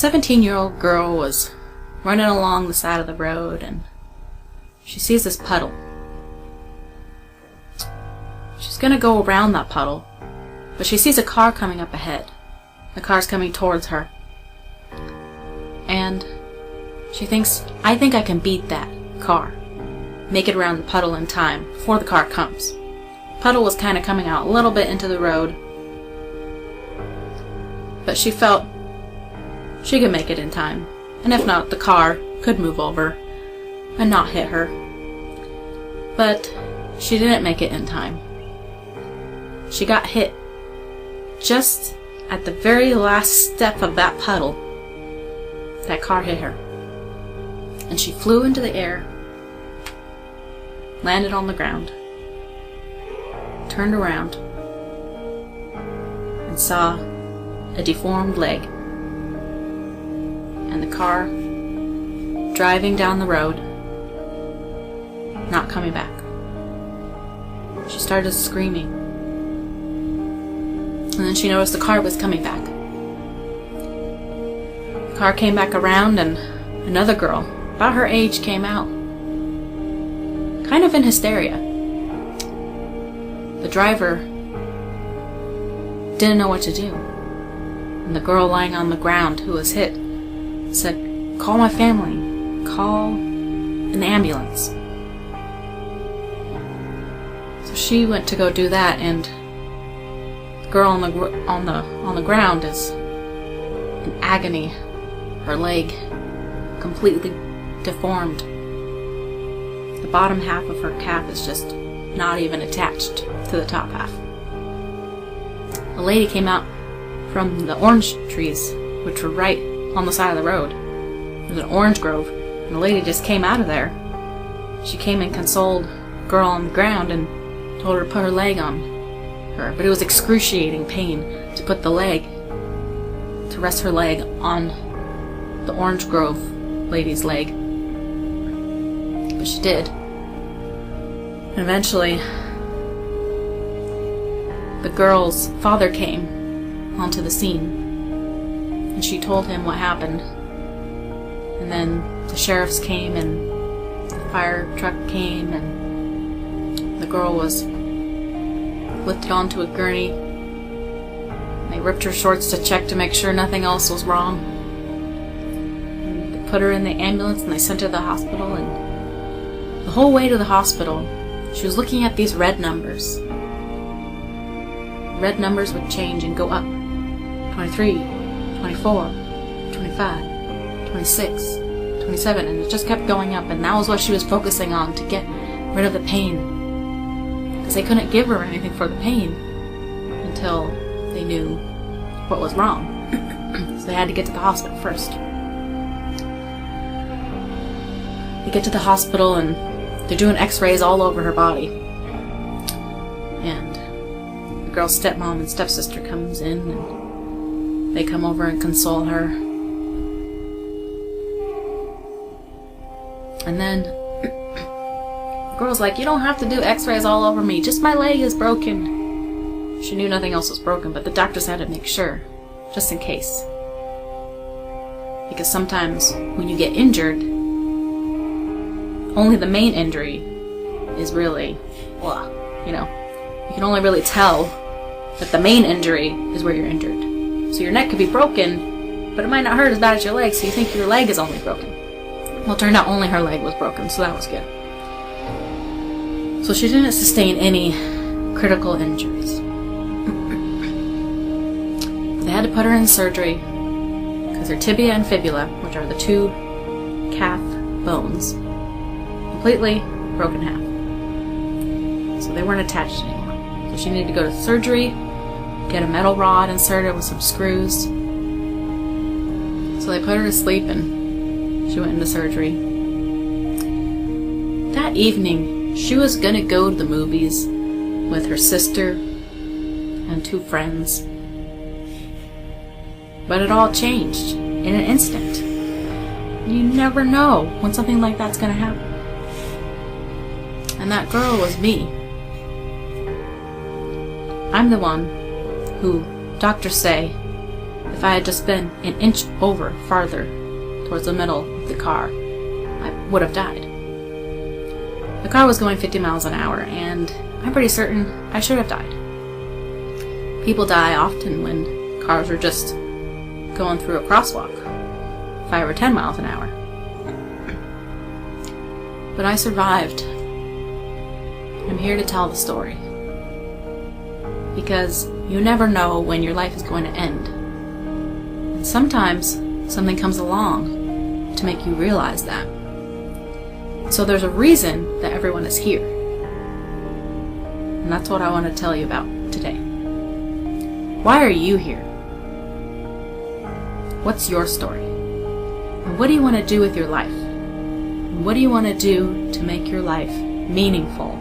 17-year-old girl was running along the side of the road, and she sees this puddle. She's gonna go around that puddle, but she sees a car coming up ahead. The car's coming towards her. And she thinks, I think I can beat that car. Make it around the puddle in time before the car comes. Puddle was kind of coming out a little bit into the road, but she felt she could make it in time. And if not, the car could move over and not hit her. But she didn't make it in time. She got hit just at the very last step of that puddle. That car hit her. And she flew into the air, landed on the ground, turned around, and saw a deformed leg. And the car driving down the road, not coming back. She started screaming. And then she noticed the car was coming back. The car came back around, and another girl, about her age, came out. Kind of in hysteria. The driver didn't know what to do. And the girl lying on the ground who was hit said, call my family. Call an ambulance. So she went to go do that, and the girl on the ground is in agony. Her leg completely deformed. The bottom half of her cap is just not even attached to the top half. A lady came out from the orange trees, which were right on the side of the road. There's an orange grove, and the lady just came out of there. She came and consoled the girl on the ground and told her to put her leg on her, but it was excruciating pain to put the leg, to rest her leg on the orange grove lady's leg. But she did. And eventually, the girl's father came onto the scene, and she told him what happened. And then the sheriffs came, and the fire truck came, and the girl was lifted onto a gurney. They ripped her shorts to check to make sure nothing else was wrong. And they put her in the ambulance, and they sent her to the hospital, and the whole way to the hospital, she was looking at these red numbers. Red numbers would change and go up. 23, 24, 25, 26, 27, and it just kept going up, and that was what she was focusing on to get rid of the pain. Because they couldn't give her anything for the pain until they knew what was wrong. So they had to get to the hospital first. They get to the hospital, and they're doing x-rays all over her body. And the girl's stepmom and stepsister comes in, and they come over and console her. And then the girl's like, you don't have to do x-rays all over me, just my leg is broken. She knew nothing else was broken, but the doctors had to make sure, just in case. Because sometimes when you get injured, only the main injury is really, well, you can only really tell that the main injury is where you're injured. So your neck could be broken, but it might not hurt as bad as your leg, so you think your leg is only broken. Well, it turned out only her leg was broken, so that was good. So she didn't sustain any critical injuries. They had to put her in surgery because her tibia and fibula, which are the two calf bones, completely broken in half. So they weren't attached anymore. So she needed to go to surgery, get a metal rod inserted with some screws. So they put her to sleep, and she went into surgery. That evening, she was gonna go to the movies with her sister and two friends. But it all changed in an instant. You never know when something like that's gonna happen. And that girl was me. I'm the one who doctors say If I had just been an inch over farther towards the middle of the car, I would have died. The car was going 50 miles an hour, and I'm pretty certain I should have died. People die often when cars are just going through a crosswalk, 5 or 10 miles an hour. But I survived. I'm here to tell the story. Because you never know when your life is going to end. And sometimes something comes along to make you realize that. So there's a reason that everyone is here. And that's what I want to tell you about today. Why are you here? What's your story? And what do you want to do with your life? And what do you want to do to make your life meaningful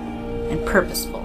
and purposeful?